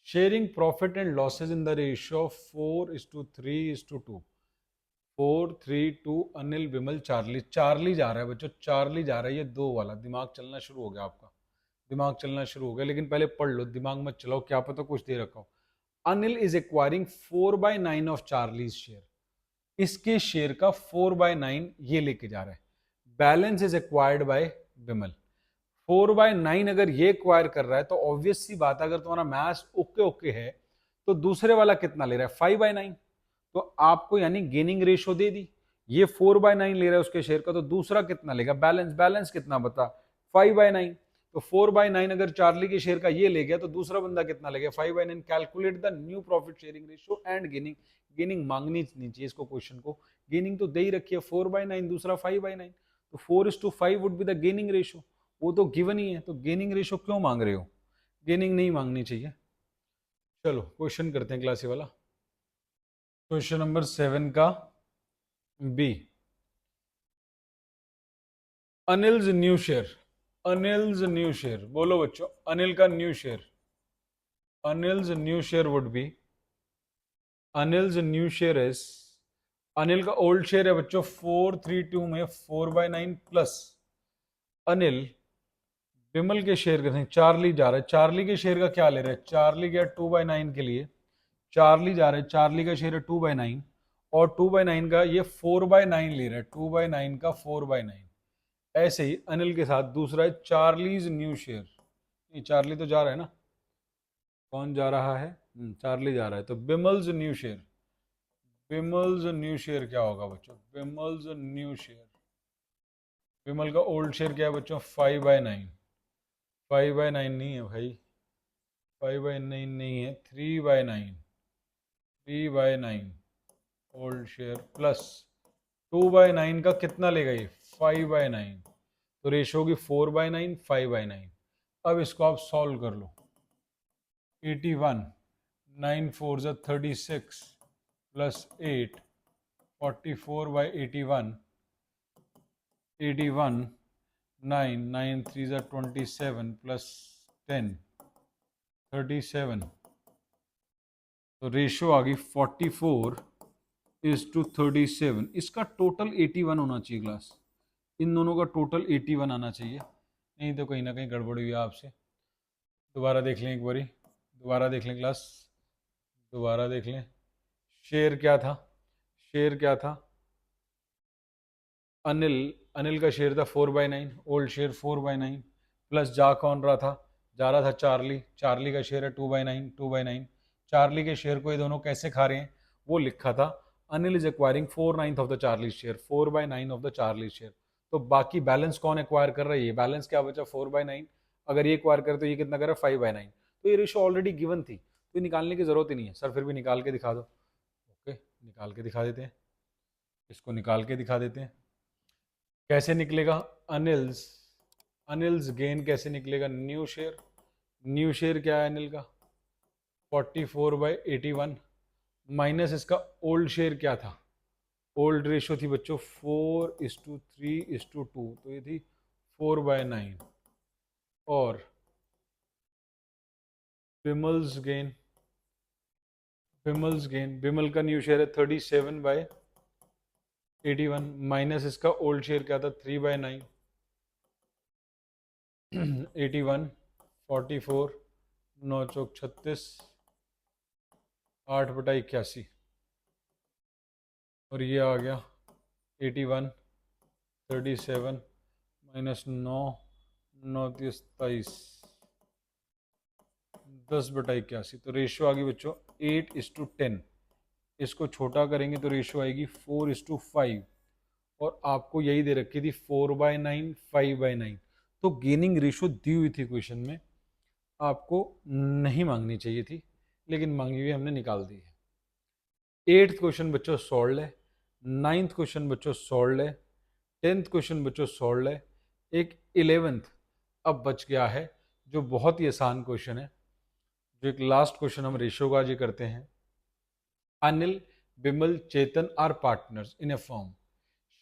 sharing profit and losses in the ratio of 4:3:2। 4:3:2, Anil, Bimal, Charlie. Charlie जा रहा है बच्चों, चार्ली जा रहा है, ये दो वाला। दिमाग चलना शुरू हो गया आपका, दिमाग चलना शुरू हो गया, लेकिन पहले पढ़ लो, दिमाग मत चलाओ, क्या पता कुछ दे रखा हो। Anil is acquiring 4/9 of Charlie's share, इसके शेयर का 4/9 ये लेके जा रहा है। Balance is acquired by Bimal. 4/9 अगर ये एक्वायर कर रहा है तो ऑब्वियस सी बात है, अगर तुम्हारा मैथ्स ओके ओके है तो दूसरे वाला कितना ले रहा है, 5/9। तो आपको यानी गेनिंग रेशो दे दी, ये 4/9 ले रहा है उसके शेयर का, तो दूसरा कितना लेगा, बैलेंस। बैलेंस कितना बता, 5/9। तो 4/9 अगर चार्ली के शेयर का ये ले गया तो दूसरा बंदा कितना ले गया, 5/9। Calculate the new profit sharing ratio and gaining. Gaining मांगनी नहीं चाहिए इसको, क्वेश्चन को, गेनिंग तो दे ही रखी है, 4/9 दूसरा 5/9, तो 4:5 would be the gaining ratio, वो तो गिवन ही है, तो गेनिंग रेशियो क्यों मांग रहे हो, गेनिंग नहीं मांगनी चाहिए। चलो क्वेश्चन करते हैं क्लासी वाला। क्वेश्चन नंबर 7 का B, Anil's new share. Anil's new share बोलो बच्चों, अनिल का new share, Anil's new share would be, Anil's new share is, Anil का ओल्ड शेयर है बच्चों 4:3:2 में 4/9 प्लस अनिल, बिमल के शेयर का, चार्ली जा रहा है, चार्ली के शेयर का क्या ले रहा है, चार्ली गया 2/9 के लिए, चार्ली जा रहा है, चार्ली का शेयर है 2/9, और 2/9 का ये 4/9 ले रहा है, 2/9 का 4/9। ऐसे ही अनिल के साथ दूसरा है चार्लीज न्यू शेयर, ये चार्ली तो जा रहा है ना, कौन जा रहा है, चार्ली जा रहा है, तो बिमल्स न्यू शेयर, बिमल्स न्यू शेयर क्या होगा बच्चों, बिमल्स न्यू शेयर, बिमल का ओल्ड शेयर क्या है बच्चों, 5/9, 5/9 नहीं है भाई, 5/9 नहीं है, 3/9, 3/9 ओल्ड शेयर प्लस 2/9 का कितना लेगा ये, 5/9, तो रेशो होगी 4/9 5/9। अब इसको आप सॉल्व कर लो, 81, 9 4 36 प्लस 8, 44/81, 81, 9 9 3 27 प्लस 10, 37, तो रेशो आ गई 44:37। इसका टोटल 81 होना चाहिए क्लास, इन दोनों का टोटल 81 आना चाहिए, नहीं तो कहीं ना कहीं गड़बड़ हुई आपसे। दोबारा देख लें एक बारी, दोबारा देख लें क्लास, दोबारा देख लें। शेयर क्या था, शेयर क्या था, अनिल, अनिल का शेयर था 4/9, ओल्ड शेयर 4/9 प्लस जा कौन रहा था, जा रहा था चार्ली, चार्ली का शेयर है 2/9, 2/9। चार्ली के शेयर को ये दोनों कैसे खा रहे हैं, वो लिखा था Anil is acquiring 4/9 of the Charlie share, 4/9 of the Charlie share. तो बाकी बैलेंस कौन एक्वायर कर रहा है, ये बैलेंस क्या बचा 4/9, अगर ये एक्वायर करे तो ये कितना कर रहा है 5/9, तो ये रेशो ऑलरेडी गिवन थी, तो ये निकालने की जरूरत ही नहीं है। सर फिर भी निकाल के दिखा दो, ओके निकाल के दिखा देते हैं, इसको निकाल के दिखा देते हैं। कैसे निकलेगा? अनिल्स अनिल्स गेन कैसे निकलेगा? न्यू शेयर क्या है अनिल का? 44/81 माइनस इसका ओल्ड शेयर क्या था? ओल्ड रेशो थी बच्चों 4:3:2, तो ये थी 4/9। और बिमल्स गेन बिमल का न्यू शेयर है 37/81 माइनस इसका ओल्ड शेयर क्या था? 3/9। 81 44 9 चौक 36 8/81 और ये आ गया 81 37 माइनस 9 9 23 10/81। तो रेशियो आ गई बच्चों 8:10। इसको छोटा करेंगे तो रेशियो आएगी 4:5 और आपको यही दे रखी थी 4/9 5/9। तो गेनिंग रेशियो दी हुई थी क्वेश्चन में, आपको नहीं मांगनी चाहिए थी लेकिन मांगी हुई हमने निकाल दी है। 8th क्वेश्चन बच्चों सॉल्व है, 9th क्वेश्चन बच्चों सॉल्व है, 10th क्वेश्चन बच्चों सॉल्व है, एक 11th अब बच गया है जो बहुत ही आसान क्वेश्चन है। जो एक लास्ट क्वेश्चन हम रेशियो का आज ये करते हैं। Anil, Bimal, Chetan are partners in a firm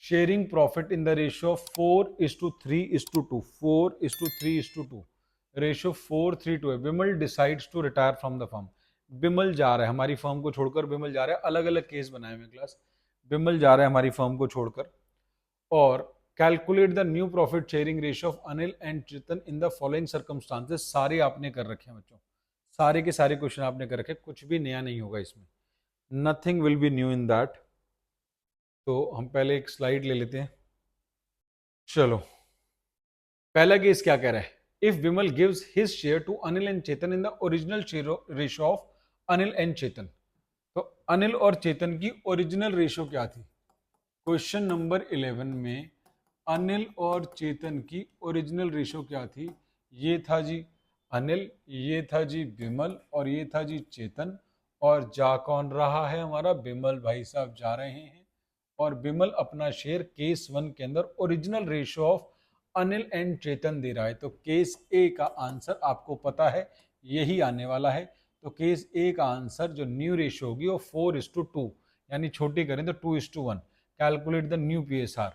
sharing profit in the ratio of 4:3:2 4:3:2 ratio 4:3:2 है। Bimal decides to retire from the firm. Bimal जा रहा है हमारी फर्म को छोड़कर, बिमल जा रहा है, अलग अलग केस बनाए हुए क्लास। बिमल जा रहा है हमारी फर्म को छोड़कर और calculate the new profit sharing ratio of Anil and Chetan in the following circumstances. सारे आपने कर रखे हैं बच्चों, सारे के सारे क्वेश्चन आपने कर रखे, कुछ भी नया नहीं होगा इसमें, nothing will be new in that. तो हम पहले एक स्लाइड ले लेते हैं। चलो पहला केस क्या कह रहा है? If Vimal gives his share to Anil and Chetan in the original ratio of Anil and Chetan. तो अनिल और चेतन की ओरिजिनल रेशियो क्या थी? क्वेश्चन नंबर 11 में अनिल और चेतन की ओरिजिनल रेशियो क्या थी? ये था जी अनिल, ये था जी विमल और ये था जी चेतन। और जा कौन रहा है? हमारा बिमल भाई साहब जा रहे हैं और बिमल अपना शेयर केस 1 के अंदर original ratio of Anil and Chetan दे रहा है। तो केस ए का आंसर आपको पता है यही आने वाला है। तो केस ए का आंसर जो न्यू रेशियो होगी वो 4:2 यानी छोटी करें तो 2:1। Calculate the new PSR।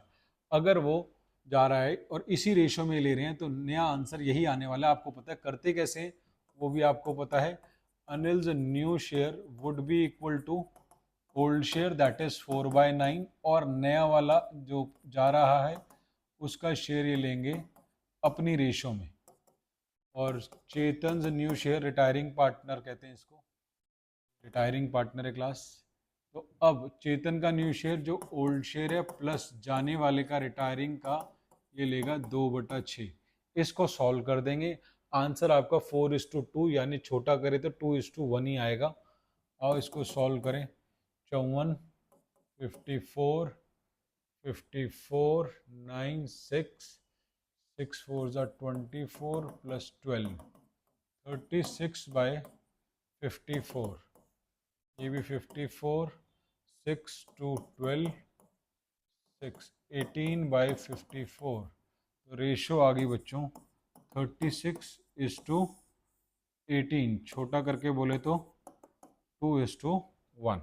अगर वो जा रहा है और इसी रेशियो में ले रहे हैं तो नया आंसर यही आने वाला है। आपको पता है करते कैसे हैं वो भी आपको पता है। Anil's new share would be equal to old share that is 4/9 और नया वाला जो जा रहा है उसका शेयर ये लेंगे अपनी रेशो में। और चेतन न्यू शेयर रिटायरिंग पार्टनर कहते हैं इसको, रिटायरिंग पार्टनर है क्लास। तो अब चेतन का न्यू शेयर जो ओल्ड शेयर है प्लस जाने वाले का रिटायरिंग का ये लेगा 2/6। इसको सॉल्व कर देंगे, आंसर आपका 4:2 यानी छोटा करे तो 2:1 ही आएगा। और इसको सॉल्व करें 54 54 54 9 6 6 4 24 प्लस 12 36/54। ये भी 54 6 2 12 6 18/54। तो रेशो आ गई बच्चों 36:18। छोटा करके बोले तो 2:1।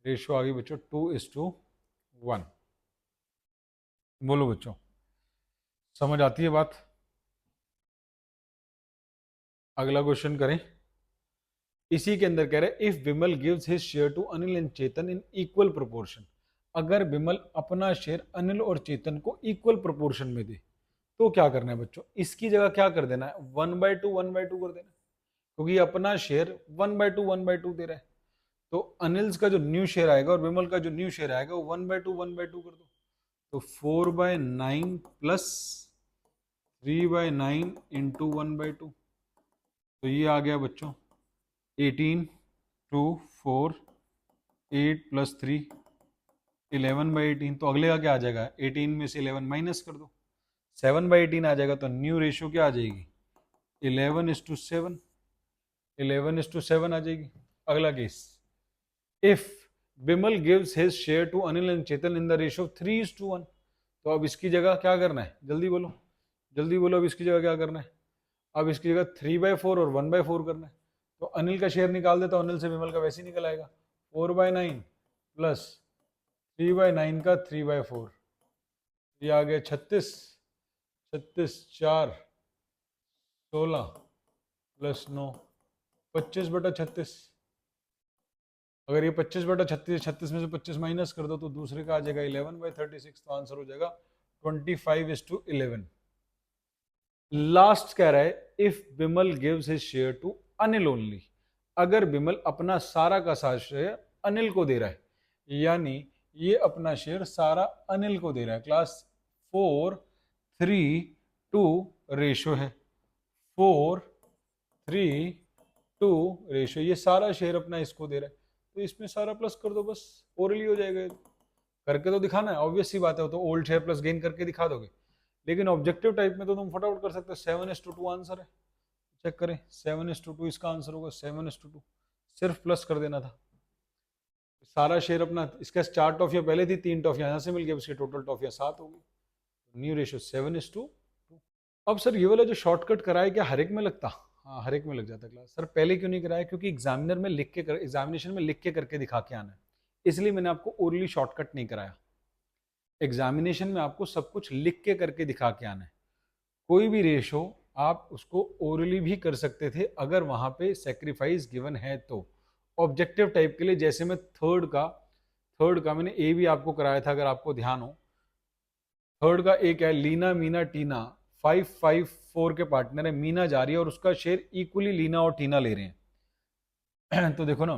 रेशो आ गई बच्चों 2:1। बोलो बच्चों समझ आती है बात? अगला क्वेश्चन करें। इसी के अंदर कह रहे हैं if Vimal gives his share to Anil and Chetan in equal proportion. अगर विमल अपना शेयर अनिल और चेतन को इक्वल प्रोपोर्शन में दे तो क्या करना है बच्चों? इसकी जगह क्या कर देना है? 1/2 1/2 कर देना, क्योंकि अपना शेयर 1/2 1/2 दे रहा है। तो अनिल्स का जो न्यू शेयर आएगा और विमल का जो न्यू शेयर आएगा वो 1/2 1/2 कर दो। तो 4/9 प्लस 3/9 इंटू 1/2। तो ये आ गया बच्चों 18 2 4 8 प्लस 3 11/18। तो अगले का क्या आ जाएगा? 18 में से 11 माइनस कर दो, 7/18 आ जाएगा। तो न्यू रेशियो क्या आ जाएगी? 11:7 11:7 आ जाएगी। अगला case, if Bimal gives his share to Anil and Chetan in the ratio 3:1। तो अब इसकी जगह क्या करना है, जल्दी बोलो, जल्दी बोलो, अब इसकी जगह क्या करना है, अब इसकी जगह 3/4 और 1/4 करना है। तो अनिल का शेयर निकाल दे तो अनिल से विमल का वैसे ही निकल आएगा, 4/9 प्लस 3/9 का 3/4, ये आ गया 36, 36 4 16 प्लस 9, 25/36। अगर ये 25/36, 36 में से 25 माइनस कर दो तो दूसरे का आ जाएगा 11/36। तो आंसर हो जाएगा 25:11। लास्ट कह रहा है if Bimal gives his share to Anil only, अगर बिमल अपना सारा का सारा शेयर अनिल को दे रहा है, यानी ये अपना शेयर सारा अनिल को दे रहा है। क्लास 4:3:2 रेशो है, 4:3:2 रेशो, ये सारा शेयर अपना इसको दे रहा है, तो इसमें सारा प्लस कर दो, बस ओरली हो जाएगा। करके तो दिखाना है, ऑब्वियस सी बात है, तो ओल्ड शेयर प्लस गेन करके दिखा दोगे। लेकिन ऑब्जेक्टिव टाइप में तो तुम फटाफट कर सकते हो, 7:2 आंसर है। चेक करें, 7:2 इसका आंसर होगा, 7:2 सिर्फ प्लस कर देना था। सारा शेयर अपना, इसका 4 टॉफियां पहले थी, 3 टॉफियां यहाँ से मिल गई, उसकी टोटल टॉफियां 7 होगी। New ratio 7:2। अब सर ये वाला जो शॉर्टकट कराया क्या हर एक में लगता? हाँ हर एक में लग जाता क्लास। सर पहले क्यों नहीं कराया? क्योंकि एग्जामिनर में लिख के एग्जामिनेशन में लिख के करके दिखा के आना है, इसलिए मैंने आपको ओरली शॉर्टकट नहीं कराया। एग्जामिनेशन में आपको सब कुछ लिख के करके दिखा के आना है। कोई भी रेशो आप उसको ओरली भी कर सकते थे अगर वहां पे सेक्रीफाइस गिवन है तो। ऑब्जेक्टिव टाइप के लिए जैसे मैं थर्ड का मैंने ए भी आपको कराया था, अगर आपको ध्यान हो। थर्ड का एक है लीना मीना टीना, 5-5-4 के पार्टनर है, मीना जा रही है और उसका शेयर इक्वली लीना और टीना ले रहे हैं। तो देखो ना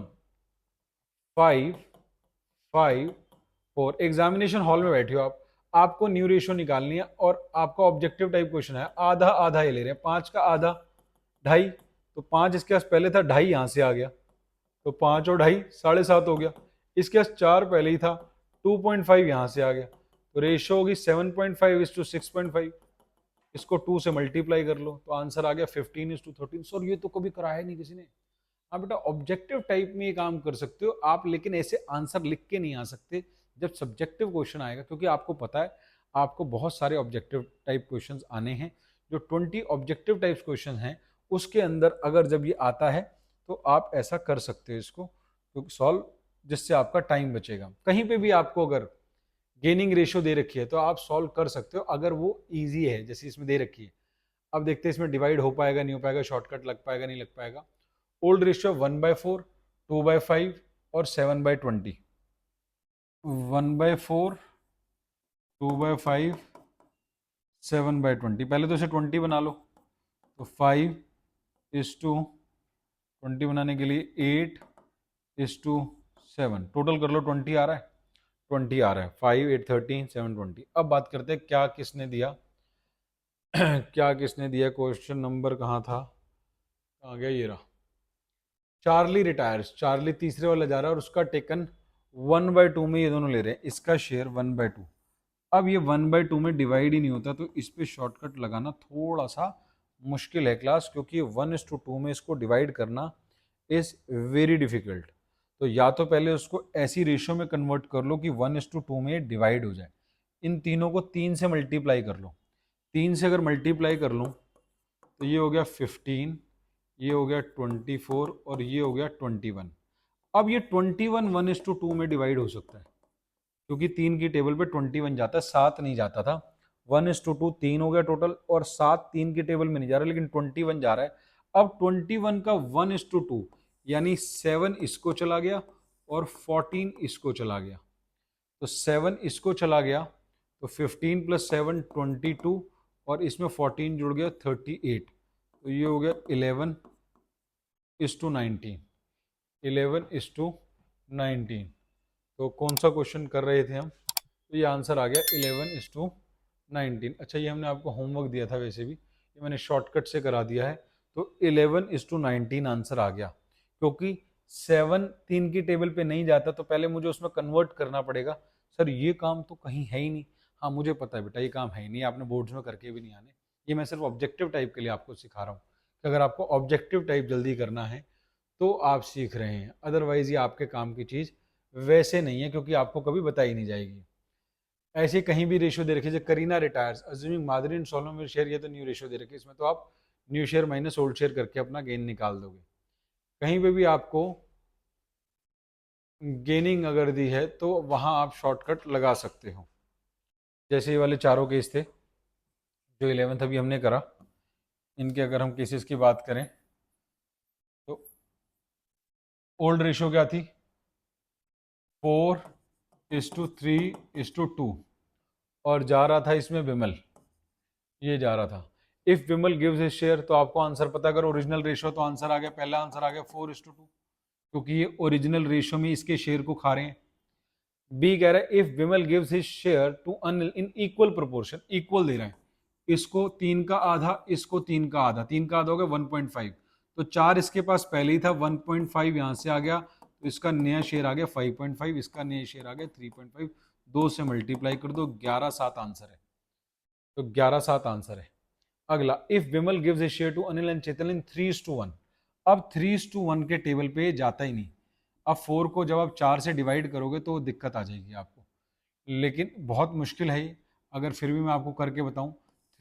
5-5-4, एग्जामिनेशन हॉल में बैठे हो आप, आपको न्यू रेशियो निकालनी है और आपका ऑब्जेक्टिव टाइप क्वेश्चन है, आधा आधा ये ले रहे हैं, 5 का आधा 2.5, तो 5 इसके पास पहले था, 2.5 यहां से आ गया, तो 5 और 2.5 7.5 हो गया। इसके पास 4 पहले ही था, 2.5 यहां से आ गया, तो रेशियो होगी 7.5:6.5। इसको 2 से मल्टीप्लाई कर लो तो आंसर आ गया 15:13। सर ये तो कभी कराया नहीं किसी ने। हाँ बेटा, ऑब्जेक्टिव टाइप में ये काम कर सकते हो आप, लेकिन ऐसे आंसर लिख के नहीं आ सकते जब सब्जेक्टिव क्वेश्चन आएगा, क्योंकि आपको पता है आपको बहुत सारे ऑब्जेक्टिव टाइप क्वेश्चंस आने हैं। जो 20 ऑब्जेक्टिव टाइप क्वेश्चन हैं उसके अंदर अगर जब ये आता है तो आप ऐसा कर सकते हो इसको, क्योंकि सॉल्व, जिससे आपका टाइम बचेगा। कहीं पे भी आपको अगर गेनिंग रेशियो दे रखी है तो आप सॉल्व कर सकते हो अगर वो ईजी है, जैसे इसमें दे रखी है। अब देखते हैं इसमें डिवाइड हो पाएगा नहीं हो पाएगा, शॉर्टकट लग पाएगा नहीं लग पाएगा। ओल्ड रेशियो 1/4, 2/5 और 7/20। 1/4, 2/5, 7/20। पहले तो इसे 20 बना लो, तो 5:20 बनाने के लिए 8:7, टोटल कर लो, 20 आ रहा है, 20 आ रहा है, 5, 8, 13, 7, 20। अब बात करते हैं क्या किसने दिया क्या किसने दिया, क्वेश्चन नंबर कहाँ था, आ गया, ये रहा। चार्ली रिटायर्स, चार्ली तीसरे वाला जा रहा है और उसका टेकन 1/2 में ये दोनों ले रहे हैं, इसका शेयर 1/2। अब ये 1/2 में डिवाइड ही नहीं होता, तो इस पे शॉर्टकट लगाना थोड़ा सा मुश्किल है क्लास, क्योंकि 1:2 में इसको डिवाइड करना इज वेरी डिफिकल्ट। तो या तो पहले उसको ऐसी रेशियो में कन्वर्ट कर लो कि 1:2 में डिवाइड हो जाए। इन तीनों को 3 से मल्टीप्लाई कर लो, 3 से अगर मल्टीप्लाई कर लो तो ये हो गया 15, ये हो गया 24 और ये हो गया 21। अब ये 21 1:2 में डिवाइड हो सकता है, क्योंकि 3 की टेबल पे 21 जाता है, 7 नहीं जाता था। 1:2 3 हो गया टोटल, और 7 3 की टेबल में नहीं जा रहा, लेकिन 21 जा रहा है। अब 21 का 1:2 यानी 7 इसको चला गया और 14 इसको चला गया, तो 7 इसको चला गया, तो 15 + 7 22 और इसमें 14 जुड़ गया 38, तो ये हो गया 11:19, 11:19। तो कौन सा क्वेश्चन कर रहे थे हम, तो ये आंसर आ गया 11:19। अच्छा ये हमने आपको होमवर्क दिया था, वैसे भी ये मैंने शॉर्टकट से करा दिया है, तो 11:19 आंसर आ गया। क्योंकि 7 3 की टेबल पे नहीं जाता, तो पहले मुझे उसमें कन्वर्ट करना पड़ेगा। सर ये काम तो कहीं है ही नहीं। हाँ मुझे पता है बेटा, ये काम है ही नहीं, आपने बोर्ड्स में करके भी नहीं आने। ये मैं सिर्फ ऑब्जेक्टिव टाइप के लिए आपको सिखा रहा हूँ कि अगर आपको ऑब्जेक्टिव टाइप जल्दी करना है तो आप सीख रहे हैं, अदरवाइज ये आपके काम की चीज़ वैसे नहीं है, क्योंकि आपको कभी बताई नहीं जाएगी। ऐसे कहीं भी रेशियो दे रखी है, Kareena retires, assuming Madhuri and सोलम विल शेयर, ये तो न्यू रेशियो दे रखी है, इसमें तो आप new share minus old share करके अपना गेन निकाल दोगे। कहीं पे भी आपको गेनिंग अगर दी है तो वहां आप शॉर्टकट लगा सकते हो। जैसे ये वाले चारों केस थे जो 11th अभी हमने करा, इनके अगर हम केसेस की बात करें तो ओल्ड रेशियो क्या थी, 4:3:2, और जा रहा था इसमें विमल, ये जा रहा था। If Vimal gives his share, तो आपको आंसर पता करो, ओरिजिनल रेशियो, तो आंसर आ गया, पहला आंसर आ गया 4:2, क्योंकि ये ओरिजिनल रेशियो में इसके शेयर को खा रहे हैं। बी कह रहा है if Vimal gives his share to Anil in equal proportion, equal दे रहा है, इसको 3 का आधा, इसको 3 का आधा, 3 का आधा हो गया 1.5, तो 4 इसके पास पहले ही था, 1.5 यहां से आ गया, तो इसका नया शेयर आ गया 5.5, इसका नया शेयर आ गया 3.5, 2 से मल्टीप्लाई कर दो, 11/7 आंसर है, तो 11/7 आंसर है। अगला, if Vimal gives his share to Anil and Chetan in 3:1, अब 3:1 के टेबल पे जाता ही नहीं। अब 4 को जब आप 4 से डिवाइड करोगे तो दिक्कत आ जाएगी आपको, लेकिन बहुत मुश्किल है ये, अगर फिर भी मैं आपको करके बताऊं,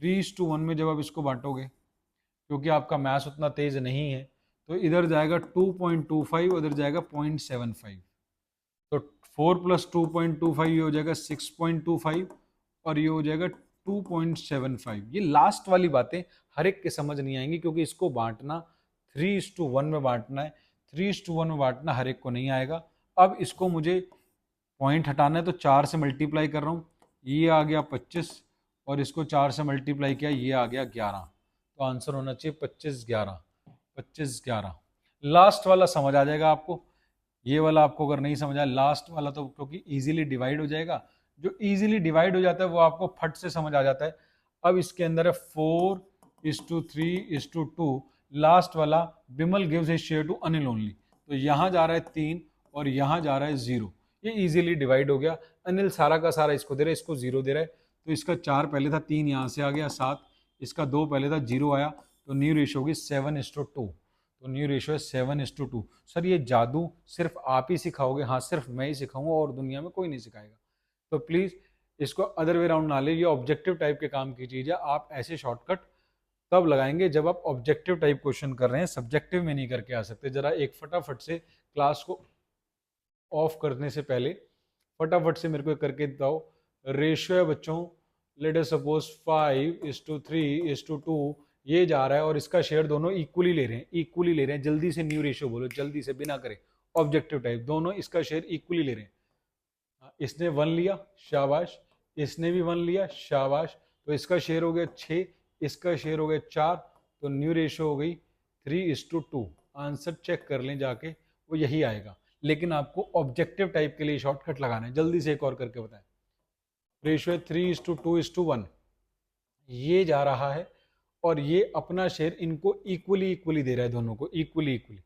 3:1 में जब आप इसको बांटोगे, क्योंकि आपका मैथ्स उतना तेज नहीं है, तो इधर जाएगा 2.25, उधर जाएगा 0.75, तो 4 + 2.25 ये हो जाएगा 6.25, और ये हो जाएगा 2.75। ये लास्ट वाली बातें हर एक के समझ नहीं आएंगी, क्योंकि इसको बांटना 3:1 में बांटना है, 3:1 में बांटना हर एक को नहीं आएगा। अब इसको मुझे पॉइंट हटाना है, तो 4 से मल्टीप्लाई कर रहा हूँ, ये आ गया 25, और इसको 4 से मल्टीप्लाई किया, ये आ गया 11, तो आंसर होना चाहिए 25/11, 25/11। लास्ट वाला समझ आ जाएगा आपको, ये वाला आपको अगर नहीं समझ आया, लास्ट वाला तो क्योंकि इजीली डिवाइड हो जाएगा, जो इजीली डिवाइड हो जाता है वो आपको फट से समझ आ जाता है। अब इसके अंदर है 4:3:2, लास्ट वाला Vimal gives his share to Anil only, तो यहाँ जा रहा है 3 और यहाँ जा रहा है 0, ये इजीली डिवाइड हो गया। अनिल सारा का सारा इसको दे रहा है, इसको 0 दे रहा है, तो इसका 4 पहले था, 3 यहाँ से आ गया 7, इसका 2 पहले था, 0 आया, तो न्यू रेशियो होगी 7:2, तो न्यू रेशियो है 7:2। सर ये जादू सिर्फ आप ही सिखाओगे? हाँ, सिर्फ मैं ही सिखाऊंगा और दुनिया में कोई नहीं सिखाएगा। तो प्लीज़ इसको अदर वे राउंड ना ले, ये ऑब्जेक्टिव टाइप के काम की चीज़ है। आप ऐसे शॉर्टकट तब लगाएंगे जब आप ऑब्जेक्टिव टाइप क्वेश्चन कर रहे हैं, सब्जेक्टिव में नहीं करके आ सकते। जरा एक फटाफट से क्लास को ऑफ करने से पहले फटाफट से मेरे को करके बताओ, रेशियो है बच्चों, लेट अस सपोज 5:3:2, ये जा रहा है और इसका शेयर दोनों इक्वली ले रहे हैं, इक्वली ले रहे हैं। जल्दी से न्यू रेशियो बोलो, जल्दी से, बिना करे, ऑब्जेक्टिव टाइप, दोनों इसका शेयर इक्वली ले रहे हैं। इसने 1 लिया, शाबाश, इसने भी 1 लिया, शाबाश, तो इसका शेयर हो गया 6, इसका शेयर हो गया 4, तो न्यू रेशियो हो गई 3:2। आंसर चेक कर लें जाके, वो यही आएगा। लेकिन आपको ऑब्जेक्टिव टाइप के लिए शॉर्टकट लगाना है। जल्दी से एक और करके बताएं। रेशियो 3:2:1, ये जा रहा है और ये अपना शेयर इनको इक्वली इक्वली दे रहा है, दोनों को इक्वली इक्वली।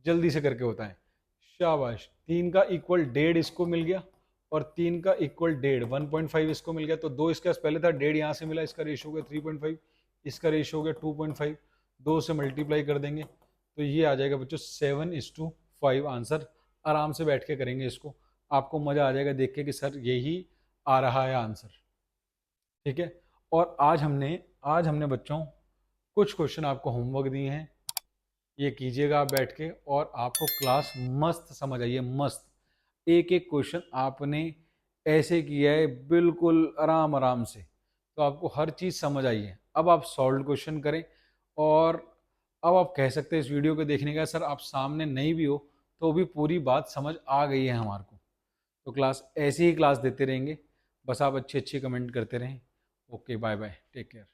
जल्दी से करके बताएं, शाबाश। 3 का इक्वल 1.5 इसको मिल गया और 3 का इक्वल 1.5, 1.5 इसको मिल गया, तो 2 इसके पास पहले था, 1.5 यहाँ से मिला, इसका रेशियो हो गया 3.5, इसका रेशियो हो गया 2.5, 2 से मल्टीप्लाई कर देंगे तो ये आ जाएगा बच्चों 7:5। आंसर आराम से बैठ के करेंगे इसको, आपको मज़ा आ जाएगा देख के कि सर यही आ रहा है आंसर। ठीक है, और आज हमने बच्चों कुछ क्वेश्चन आपको होमवर्क दिए हैं, ये कीजिएगा आप बैठ के, और आपको क्लास मस्त समझ आइए, मस्त। एक एक क्वेश्चन आपने ऐसे किया है बिल्कुल आराम आराम से, तो आपको हर चीज़ समझ आई है। अब आप सॉल्व क्वेश्चन करें, और अब आप कह सकते हैं इस वीडियो को देखने का, सर आप सामने नहीं भी हो तो भी पूरी बात समझ आ गई है हमारे को। तो क्लास ऐसी ही क्लास देते रहेंगे, बस आप अच्छी अच्छी कमेंट करते रहें। Okay, bye bye, take care.